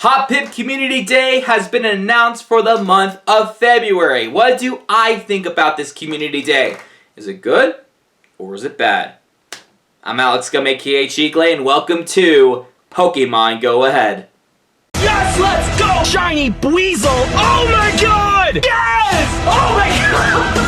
Hoppip Community Day has been announced for the month of February. What do I think about this Community Day? Is it good or is it bad? I'm Alex Gum, aka Cheekley, and welcome to Pokemon Go Ahead. Yes, let's go! Shiny Weasel! Oh my god! Yes! Oh my god!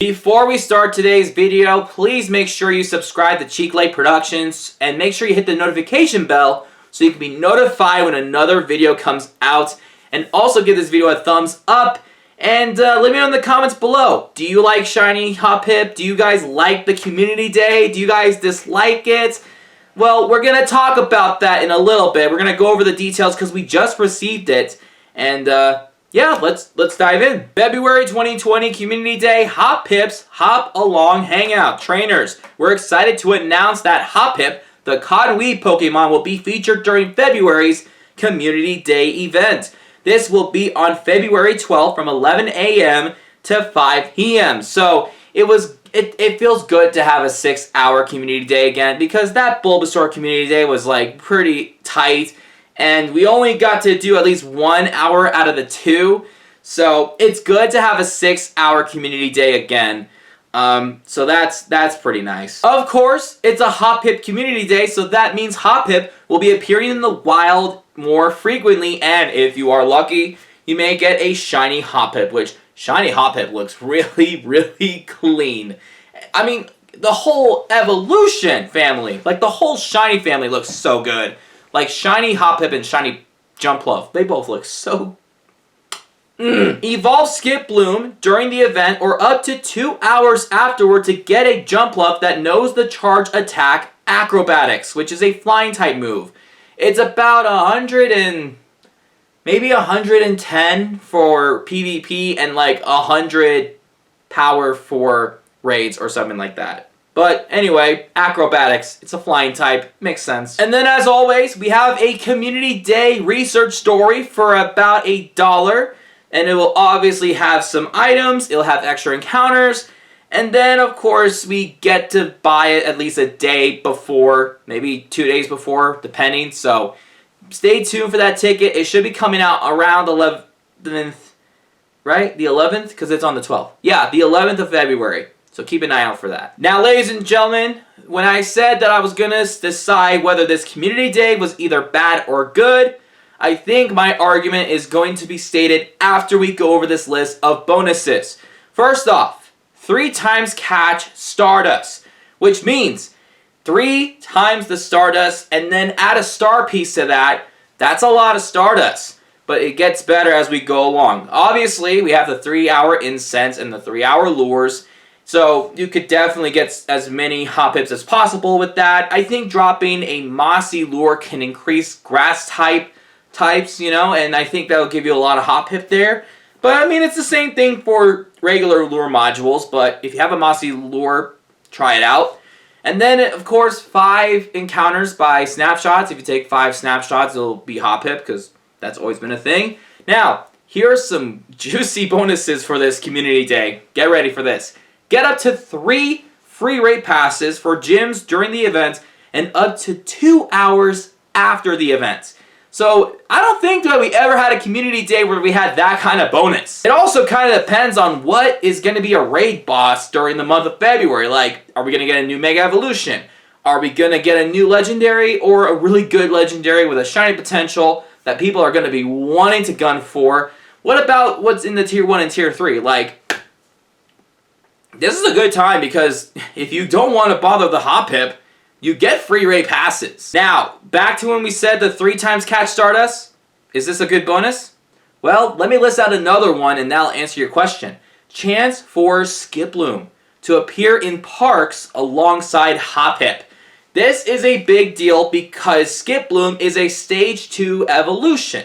Before we start today's video, please make sure you subscribe to Cheekley Productions and make sure you hit the notification bell so you can be notified when another video comes out. And also give this video a thumbs up and let me know in the comments below. Do you like Shiny Hoppip? Do you guys like the Community Day? Do you guys dislike it? Well, we're going to talk about that in a little bit. We're going to go over the details because we just received it. And yeah, let's dive in. February 2020 Community Day, Hoppip's Hop Along Hangout. Trainers, we're excited to announce that Hoppip, the Cottonweed Pokemon, will be featured during February's Community Day event. This will be on February 12th from 11 a.m. to 5 p.m. So it feels good to have a 6-hour Community Day again because that Bulbasaur Community Day was like pretty tight. And we only got to do at least 1 hour out of the 2. So it's good to have a 6-hour Community Day again. So that's pretty nice. Of course, it's a Hoppip Community Day, so that means Hoppip will be appearing in the wild more frequently. And if you are lucky, you may get a Shiny Hoppip, which Shiny Hoppip looks really, really clean. I mean, the whole evolution family, like the whole Shiny family looks so good. Like Shiny Hoppip and Shiny Jumpluff, they both look so... Evolve Skiploom during the event or up to 2 hours afterward to get a Jumpluff that knows the charge attack Acrobatics, which is a flying type move. It's about 100 and... maybe 110 for PvP and like 100 power for raids or something like that. But anyway, Acrobatics, it's a flying type, makes sense. And then as always, we have a Community Day research story for about $1. And it will obviously have some items, it'll have extra encounters. And then of course, we get to buy it at least a day before, maybe 2 days before, depending. So stay tuned for that ticket. It should be coming out around the 11th, right? The 11th? Because it's on the 12th. Yeah, the 11th of February. So keep an eye out for that. Now, ladies and gentlemen, when I said that I was going to decide whether this Community Day was either bad or good, I think my argument is going to be stated after we go over this list of bonuses. First off, 3 times catch Stardust, which means 3 times the Stardust and then add a star piece to that. That's a lot of Stardust, but it gets better as we go along. Obviously, we have the 3-hour incense and the 3-hour lures. So you could definitely get as many Hoppips as possible with that. I think dropping a Mossy lure can increase grass types, you know, and I think that will give you a lot of Hoppip there. But I mean, it's the same thing for regular lure modules, but if you have a Mossy lure, try it out. And then, of course, 5 encounters by snapshots. If you take 5 snapshots, it'll be Hoppip, because that's always been a thing. Now, here are some juicy bonuses for this Community Day. Get ready for this. Get up to 3 free raid passes for gyms during the event and up to 2 hours after the event. So I don't think that we ever had a Community Day where we had that kind of bonus. It also kind of depends on what is going to be a raid boss during the month of February. Like, are we going to get a new Mega Evolution? Are we going to get a new Legendary or a really good Legendary with a shiny potential that people are going to be wanting to gun for? What about what's in the Tier 1 and Tier 3? Like, this is a good time because if you don't want to bother the Hoppip, you get free raid passes. Now, back to when we said the 3 times catch Stardust. Is this a good bonus? Well, let me list out another one and that'll answer your question. Chance for Skiploom to appear in parks alongside Hoppip. This is a big deal because Skiploom is a Stage 2 evolution.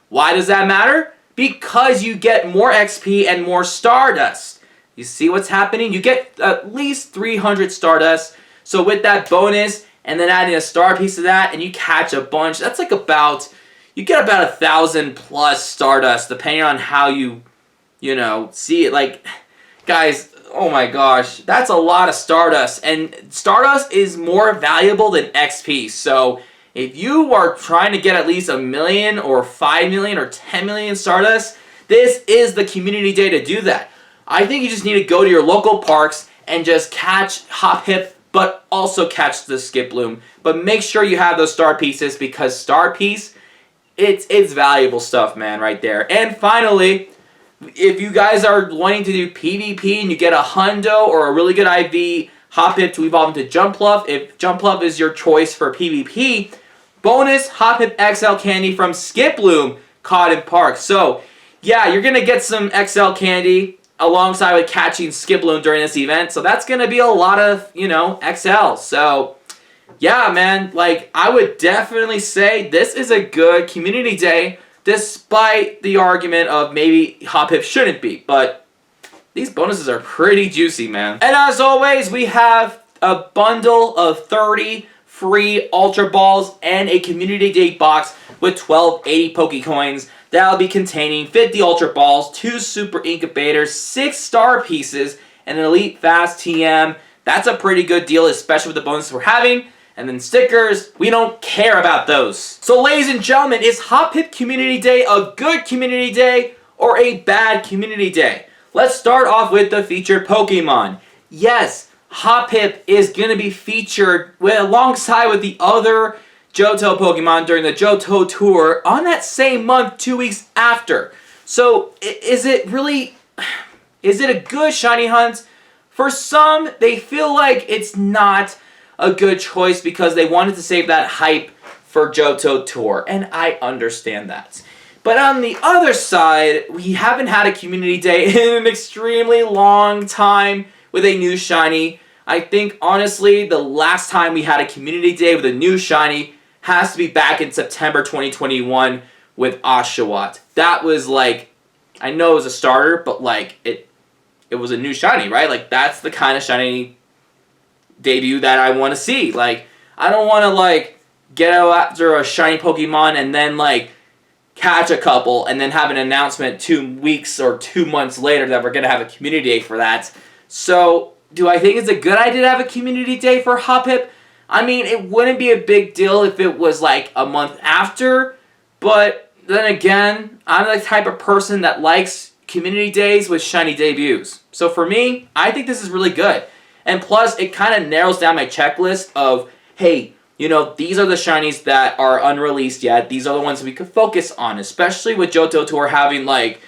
Why does that matter? Because you get more XP and more Stardust. You see what's happening? You get at least 300 Stardust. So with that bonus, and then adding a star piece to that, and you catch a bunch, that's like about, you get about 1,000 plus Stardust, depending on how you know, see it. Like, guys, oh my gosh, that's a lot of Stardust. And Stardust is more valuable than XP. So if you are trying to get at least 1 million or 5 million or 10 million Stardust, this is the community day to do that. I think you just need to go to your local parks and just catch Hoppip, but also catch the Skiploom. But make sure you have those star pieces, because star piece, it's valuable stuff, man, right there. And finally, if you guys are wanting to do PvP and you get a hundo or a really good IV Hoppip to evolve into Jumpluff, if Jumpluff is your choice for PvP, bonus Hoppip XL candy from Skiploom caught in park. So, yeah, you're going to get some XL candy alongside with catching Skiploom during this event. So that's going to be a lot of, you know, XL. So, yeah, man, like, I would definitely say this is a good community day, despite the argument of maybe Hoppip shouldn't be. But these bonuses are pretty juicy, man. And as always, we have a bundle of 30 free Ultra Balls and a community day box with 1280 Pokecoins. That'll be containing 50 Ultra Balls, 2 Super Incubators, 6 Star Pieces, and an Elite Fast TM. That's a pretty good deal, especially with the bonuses we're having. And then stickers, we don't care about those. So ladies and gentlemen, is Hoppip Community Day a good community day or a bad community day? Let's start off with the featured Pokemon. Yes, Hoppip is going to be featured alongside with the other Johto Pokemon during the Johto Tour on that same month, 2 weeks after. So, is it a good shiny hunt? For some, they feel like it's not a good choice because they wanted to save that hype for Johto Tour, and I understand that. But on the other side, we haven't had a community day in an extremely long time with a new shiny. I think, honestly, the last time we had a community day with a new shiny has to be back in September 2021 with Oshawott. That was like, I know it was a starter, but like, it was a new shiny, right? Like, that's the kind of shiny debut that I want to see. Like, I don't want to, like, get after a shiny Pokemon and then, like, catch a couple and then have an announcement 2 weeks or 2 months later that we're going to have a community day for that. So, do I think it's a good idea to have a community day for Hoppip? I mean, it wouldn't be a big deal if it was like a month after, but then again, I'm the type of person that likes community days with shiny debuts. So for me, I think this is really good. And plus, it kind of narrows down my checklist of, hey, you know, these are the shinies that are unreleased yet. These are the ones we could focus on, especially with Johto Tour having, like,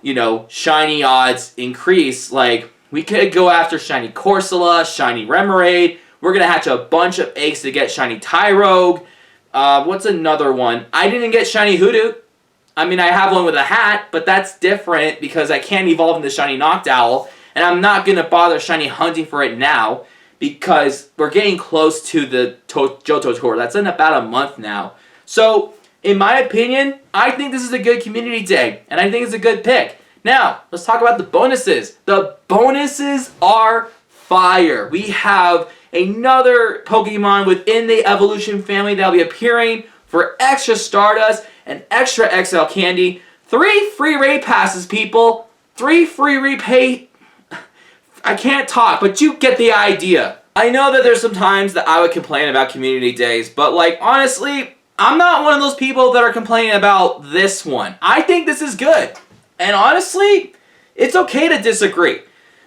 you know, shiny odds increase. Like, we could go after shiny Corsola, shiny Remoraid. We're going to hatch a bunch of eggs to get shiny Tyrogue. What's another one? I didn't get shiny Hoodoo. I mean, I have one with a hat, but that's different because I can't evolve into shiny Noctowl. And I'm not going to bother shiny hunting for it now because we're getting close to the Johto Tour. That's in about a month now. So, in my opinion, I think this is a good community day. And I think it's a good pick. Now, let's talk about the bonuses. The bonuses are fire. We have another Pokemon within the Evolution family that will be appearing for extra Stardust and extra XL candy. 3 free raid passes, people. 3 free repay. I can't talk, but you get the idea. I know that there's some times that I would complain about community days, but like, honestly, I'm not one of those people that are complaining about this one. I think this is good. And honestly, it's okay to disagree.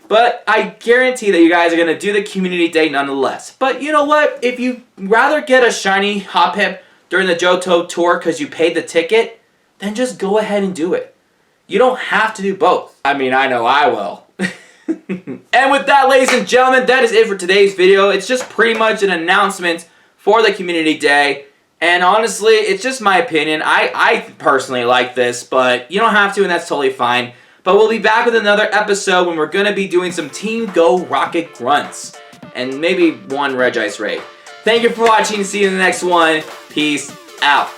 But I guarantee that you guys are going to do the community day nonetheless. But you know what? If you'd rather get a shiny Hoppip during the Johto Tour because you paid the ticket, then just go ahead and do it. You don't have to do both. I mean, I know I will. And with that, ladies and gentlemen, that is it for today's video. It's just pretty much an announcement for the community day. And honestly, it's just my opinion. I personally like this, but you don't have to, and that's totally fine. But we'll be back with another episode when we're going to be doing some Team Go Rocket Grunts. And maybe one Regice raid. Thank you for watching. See you in the next one. Peace out.